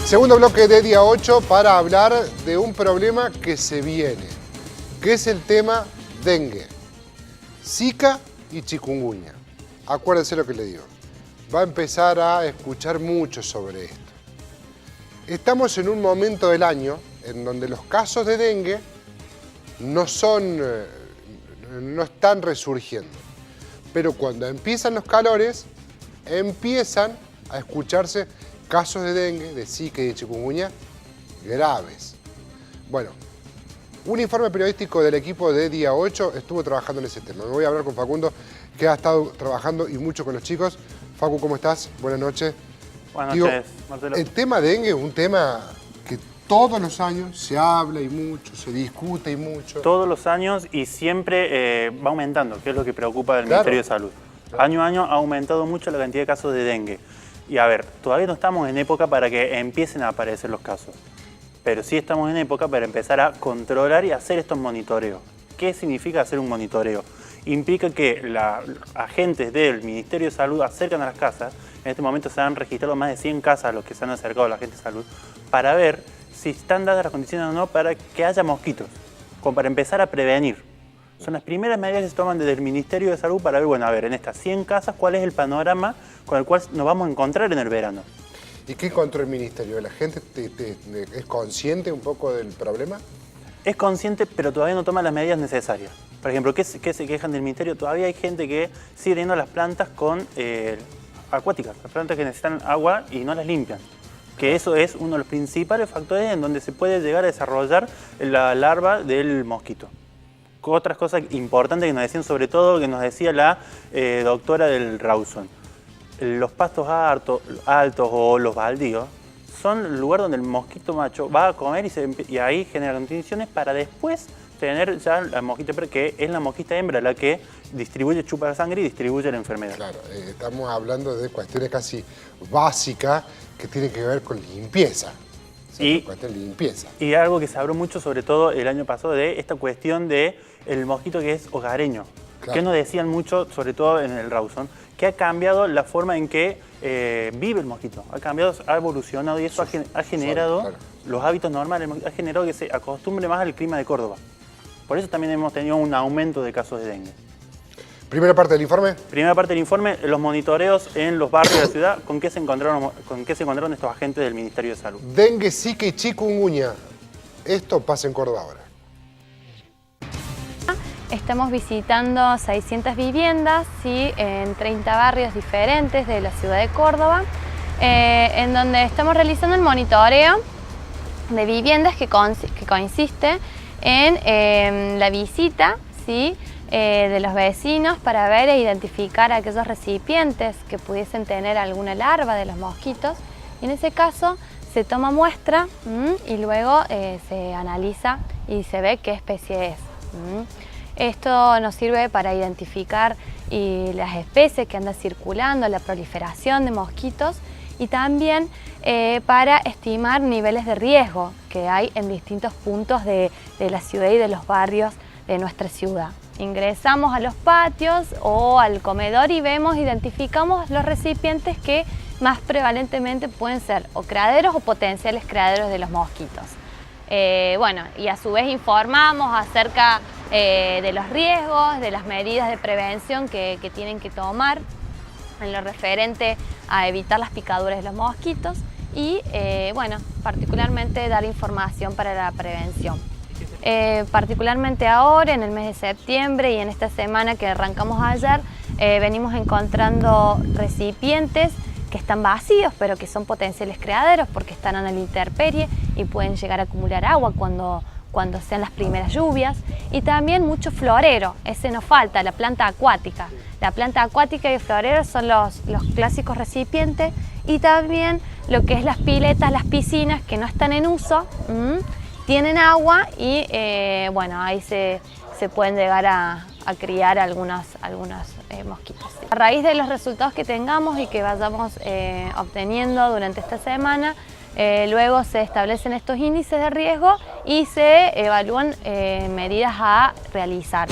Segundo bloque de día 8 para hablar de un problema que se viene, que es el tema dengue, zika y chikungunya. Acuérdense lo que le digo. Va a empezar a escuchar mucho sobre esto. Estamos en un momento del año en donde los casos de dengue no están resurgiendo. Pero cuando empiezan los calores, empiezan a escucharse casos de dengue, de zika y de chikungunya graves. Bueno, un informe periodístico del equipo de Día 8 estuvo trabajando en ese tema. Me voy a hablar con Facundo, que ha estado trabajando y mucho con los chicos. Facu, ¿cómo estás? Buenas noches. Buenas noches, Marcelo. El tema dengue es un tema que todos los años se habla y mucho, se discute y mucho. Todos los años y siempre va aumentando, que es lo que preocupa al Ministerio de Salud. Año a año ha aumentado mucho la cantidad de casos de dengue. Y a ver, todavía no estamos en época para que empiecen a aparecer los casos. Pero sí estamos en época para empezar a controlar y hacer estos monitoreos. ¿Qué significa hacer un monitoreo? Implica que los agentes del Ministerio de Salud acercan a las casas. En este momento se han registrado más de 100 casas a los que se han acercado a la gente de salud para ver si están dadas las condiciones o no para que haya mosquitos, como para empezar a prevenir. Son las primeras medidas que se toman desde el Ministerio de Salud para ver, bueno, a ver, en estas 100 casas, ¿cuál es el panorama con el cual nos vamos a encontrar en el verano? ¿Y qué encontró el Ministerio? ¿La gente es consciente un poco del problema? Es consciente, pero todavía no toma las medidas necesarias. Por ejemplo, ¿qué se quejan del Ministerio? Todavía hay gente que sigue teniendo las plantas acuáticas, las plantas que necesitan agua y no las limpian. Que eso es uno de los principales factores en donde se puede llegar a desarrollar la larva del mosquito. Otras cosas importantes que nos decían, sobre todo que nos decía la doctora del Rawson. Los pastos altos o los baldíos son el lugar donde el mosquito macho va a comer y ahí genera condiciones para después tener ya la mosquita hembra, que es la mosquita hembra la que chupa la sangre y distribuye la enfermedad. Claro, estamos hablando de cuestiones casi básicas que tienen que ver con limpieza. Y algo que se habló mucho, sobre todo el año pasado, de esta cuestión del mosquito que es hogareño. Claro. Que nos decían mucho, sobre todo en el Rawson, que ha cambiado la forma en que vive el mosquito. Ha evolucionado y eso ha generado los hábitos normales, ha generado que se acostumbre más al clima de Córdoba. Por eso también hemos tenido un aumento de casos de dengue. ¿Primera parte del informe? Primera parte del informe, los monitoreos en los barrios de la ciudad. ¿Con qué se encontraron estos agentes del Ministerio de Salud? Dengue, zika y chikungunya. Esto pasa en Córdoba ahora. Estamos visitando 600 viviendas, ¿sí?, en 30 barrios diferentes de la ciudad de Córdoba, en donde estamos realizando el monitoreo de viviendas que consiste en la visita, ¿sí?, de los vecinos para ver e identificar aquellos recipientes que pudiesen tener alguna larva de los mosquitos. Y en ese caso se toma muestra y luego se analiza y se ve qué especie es. Esto nos sirve para identificar las especies que andan circulando, la proliferación de mosquitos y también para estimar niveles de riesgo que hay en distintos puntos de la ciudad y de los barrios de nuestra ciudad. Ingresamos a los patios o al comedor y identificamos los recipientes que más prevalentemente pueden ser o criaderos o potenciales criaderos de los mosquitos. Y a su vez informamos acerca de los riesgos, de las medidas de prevención que tienen que tomar en lo referente a evitar las picaduras de los mosquitos y, particularmente dar información para la prevención. Particularmente ahora, en el mes de septiembre y en esta semana que arrancamos ayer, venimos encontrando recipientes que están vacíos, pero que son potenciales criaderos porque están en la intemperie y pueden llegar a acumular agua cuando sean las primeras lluvias. Y también mucho florero, ese nos falta, la planta acuática. La planta acuática y el florero son los clásicos recipientes y también lo que es las piletas, las piscinas que no están en uso, tienen agua y ahí se pueden llegar a criar algunos mosquitos. A raíz de los resultados que tengamos y que vayamos obteniendo durante esta semana, luego se establecen estos índices de riesgo y se evalúan medidas a realizar.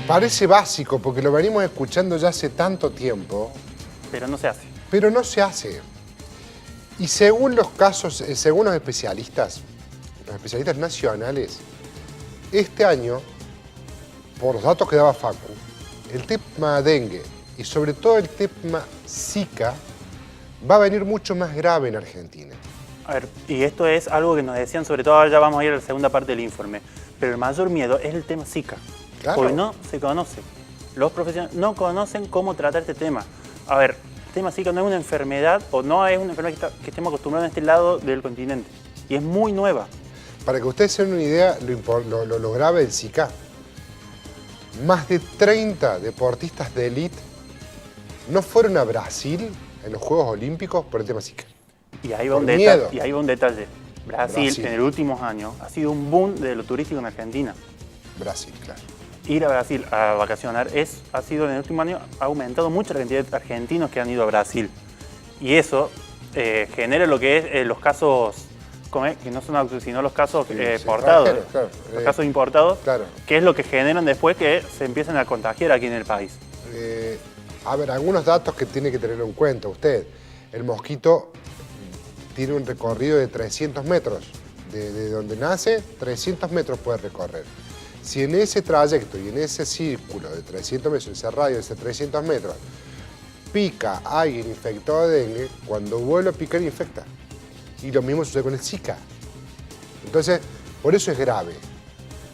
Parece básico porque lo venimos escuchando ya hace tanto tiempo. Pero no se hace. pero no se hace. Y según los casos, según los especialistas nacionales, este año, por los datos que daba Facu, el tema dengue y sobre todo el tema Zika va a venir mucho más grave en Argentina. A ver, y esto es algo que nos decían, sobre todo ahora ya vamos a ir a la segunda parte del informe, pero el mayor miedo es el tema Zika, Claro. porque no se conoce. Los profesionales no conocen cómo tratar este tema. A ver, el tema Zika no es una enfermedad, o no es una enfermedad que estemos acostumbrados en este lado del continente, y es muy nueva. Para que ustedes se den una idea lo grave del Zika, más de 30 deportistas de élite no fueron a Brasil en los Juegos Olímpicos por el tema Zika. Y ahí va Por un miedo. detalle. Y ahí va un detalle. Brasil, en los últimos años, ha sido un boom de lo turístico en Argentina. Brasil, claro. Ir a Brasil a vacacionar ha sido en el último año, ha aumentado mucho la cantidad de argentinos que han ido a Brasil. Y eso genera lo que es los casos, que no son autos, sino los casos exportados. Claro. Los casos importados, Claro. que es lo que generan después que se empiezan a contagiar aquí en el país. A ver, algunos datos que tiene que tener en cuenta usted. El mosquito tiene un recorrido de 300 metros. De donde nace, 300 metros puede recorrer. Si en ese trayecto y en ese círculo de 300 metros, en ese radio de 300 metros, pica a alguien infectado de dengue, cuando vuelve a picar infecta. Y lo mismo sucede con el Zika. Entonces, por eso es grave.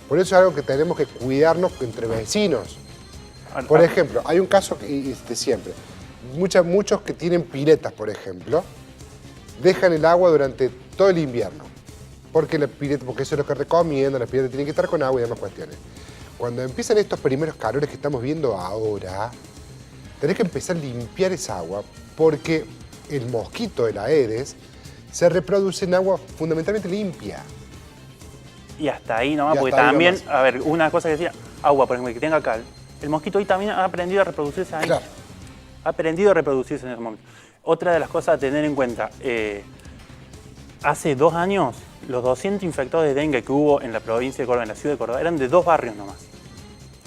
Por eso es algo que tenemos que cuidarnos entre vecinos. Por ejemplo, hay un caso de siempre. Muchos que tienen piletas, por ejemplo, dejan el agua durante todo el invierno. Porque eso es lo que recomiendan, las piletas tienen que estar con agua y demás cuestiones. Cuando empiezan estos primeros calores que estamos viendo ahora, tenés que empezar a limpiar esa agua porque el mosquito de la Aedes se reproduce en agua fundamentalmente limpia. Y hasta ahí nomás, Y porque hasta ahí también, nomás. a ver, una cosa que decía, agua, por ejemplo, que tenga cal, el mosquito ahí también ha aprendido a reproducirse ahí. Claro. Ha aprendido a reproducirse en ese momento. Otra de las cosas a tener en cuenta, hace 2 años, los 200 infectados de dengue que hubo en la provincia de Córdoba, en la ciudad de Córdoba, eran de 2 barrios nomás.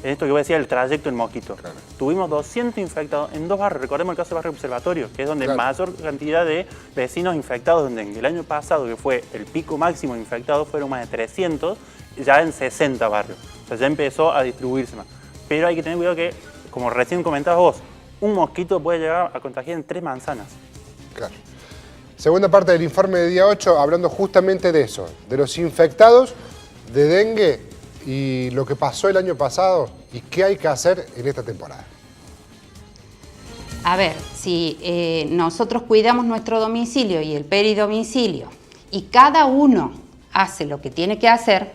En esto que voy a decir, el trayecto del mosquito. Claro. Tuvimos 200 infectados en 2 barrios. Recordemos el caso del barrio Observatorio, que es donde Claro. mayor cantidad de vecinos infectados de dengue. El año pasado, que fue el pico máximo de infectados, fueron más de 300, ya en 60 barrios. O sea, ya empezó a distribuirse más. Pero hay que tener cuidado que, como recién comentabas vos, un mosquito puede llegar a contagiar en 3 manzanas. Claro. Segunda parte del informe de día 8, hablando justamente de eso, de los infectados de dengue y lo que pasó el año pasado y qué hay que hacer en esta temporada. A ver, si nosotros cuidamos nuestro domicilio y el peridomicilio y cada uno hace lo que tiene que hacer,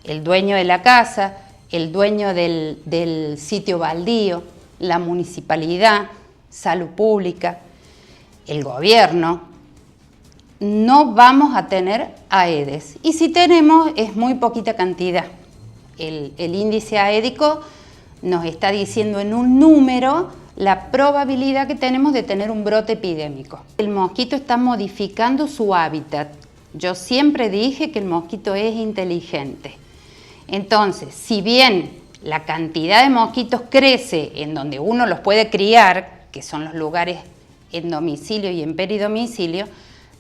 el dueño de la casa, el dueño del sitio baldío, la municipalidad, salud pública, el gobierno, no vamos a tener Aedes. Y si tenemos, es muy poquita cantidad. El índice aédico nos está diciendo en un número la probabilidad que tenemos de tener un brote epidémico. El mosquito está modificando su hábitat. Yo siempre dije que el mosquito es inteligente. Entonces, si bien la cantidad de mosquitos crece en donde uno los puede criar, que son los lugares en domicilio y en peridomicilio,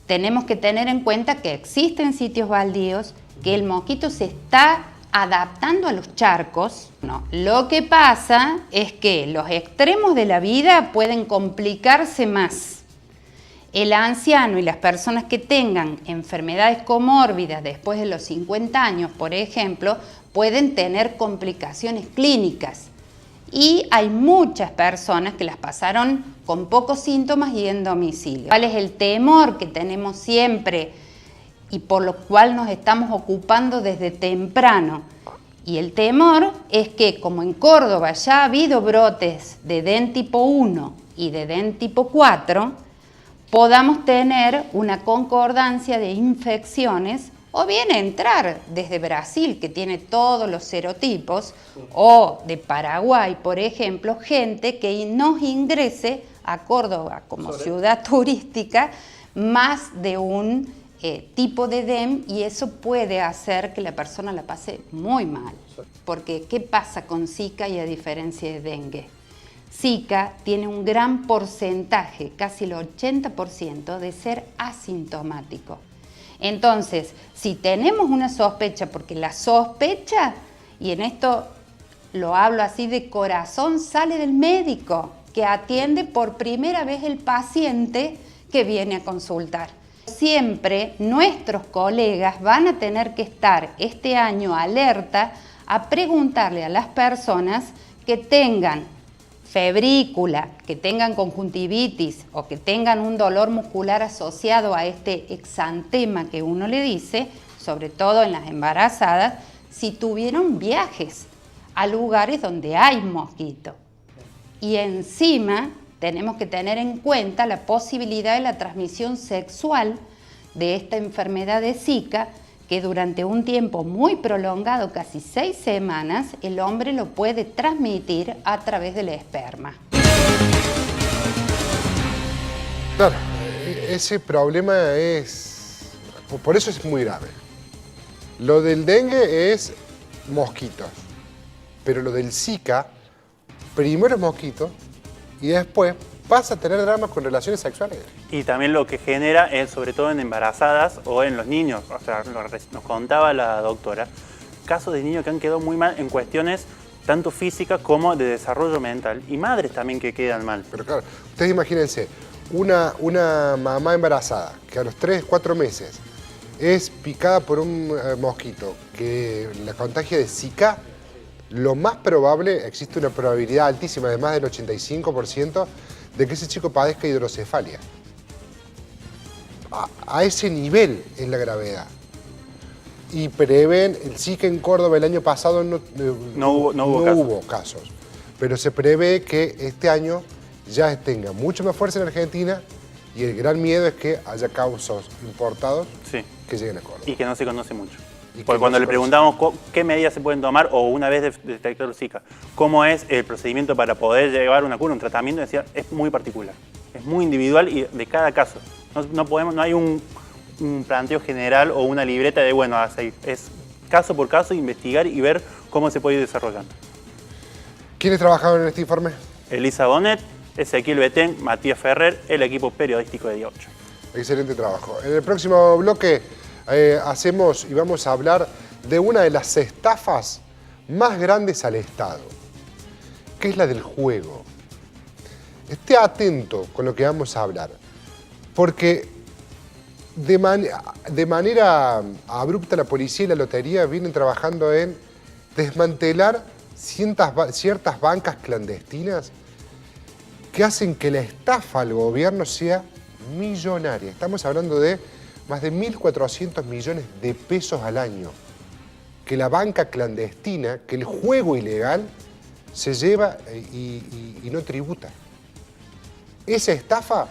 tenemos que tener en cuenta que existen sitios baldíos, que el mosquito se está adaptando a los charcos. No. Lo que pasa es que los extremos de la vida pueden complicarse más. El anciano y las personas que tengan enfermedades comórbidas después de los 50 años, por ejemplo, pueden tener complicaciones clínicas. Y hay muchas personas que las pasaron con pocos síntomas y en domicilio. ¿Cuál es el temor que tenemos siempre y por lo cual nos estamos ocupando desde temprano? Y el temor es que, como en Córdoba ya ha habido brotes de DEN tipo 1 y de DEN tipo 4, podamos tener una concordancia de infecciones o bien entrar desde Brasil, que tiene todos los serotipos, o de Paraguay, por ejemplo, gente que nos ingrese a Córdoba como ciudad turística más de un tipo de DEM, y eso puede hacer que la persona la pase muy mal. Porque, ¿qué pasa con Zika y a diferencia de dengue? Zika tiene un gran porcentaje, casi el 80%, de ser asintomático. Entonces, si tenemos una sospecha, porque la sospecha, y en esto lo hablo así de corazón, sale del médico que atiende por primera vez el paciente que viene a consultar. Siempre nuestros colegas van a tener que estar este año alerta a preguntarle a las personas que tengan febrícula, que tengan conjuntivitis o que tengan un dolor muscular asociado a este exantema que uno le dice, sobre todo en las embarazadas, si tuvieron viajes a lugares donde hay mosquito. Y encima tenemos que tener en cuenta la posibilidad de la transmisión sexual de esta enfermedad de Zika, que durante un tiempo muy prolongado, casi 6 semanas, el hombre lo puede transmitir a través del esperma. Claro, ese problema por eso es muy grave. Lo del dengue es mosquitos, pero lo del Zika, primero es mosquito y después pasa a tener dramas con relaciones sexuales. Y también lo que genera es, sobre todo en embarazadas o en los niños, o sea, nos contaba la doctora, casos de niños que han quedado muy mal en cuestiones tanto físicas como de desarrollo mental, y madres también que quedan mal. Pero claro, ustedes imagínense, una mamá embarazada que a los 3, 4 meses es picada por un mosquito que la contagia de Zika, lo más probable, existe una probabilidad altísima de más del 85% de que ese chico padezca hidrocefalia. A ese nivel es la gravedad. Y prevén, el Zika en Córdoba el año pasado no hubo casos. Pero se prevé que este año ya tenga mucho más fuerza en Argentina y el gran miedo es que haya casos importados que lleguen a Córdoba. Y que no se conoce mucho. Porque cuando le preguntamos qué medidas se pueden tomar o una vez detectado el Zika, cómo es el procedimiento para poder llevar una cura, un tratamiento, decía, es muy particular, es muy individual y de cada caso. No hay un planteo general o una libreta de, bueno, a seguir. Es caso por caso investigar y ver cómo se puede ir desarrollando. ¿Quiénes trabajaron en este informe? Elisa Bonet, Ezequiel Betén, Matías Ferrer, el equipo periodístico de Día 8. Excelente trabajo. En el próximo bloque hacemos y vamos a hablar de una de las estafas más grandes al Estado, que es la del juego. Esté atento con lo que vamos a hablar, porque de manera abrupta la policía y la lotería vienen trabajando en desmantelar ciertas bancas clandestinas que hacen que la estafa al gobierno sea millonaria. Estamos hablando de más de 1.400 millones de pesos al año que la banca clandestina, que el juego ilegal se lleva y no tributa. Esa estafa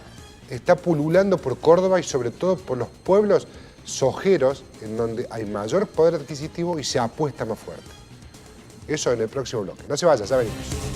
está pululando por Córdoba y sobre todo por los pueblos sojeros en donde hay mayor poder adquisitivo y se apuesta más fuerte. Eso en el próximo bloque. No se vaya, ya venimos.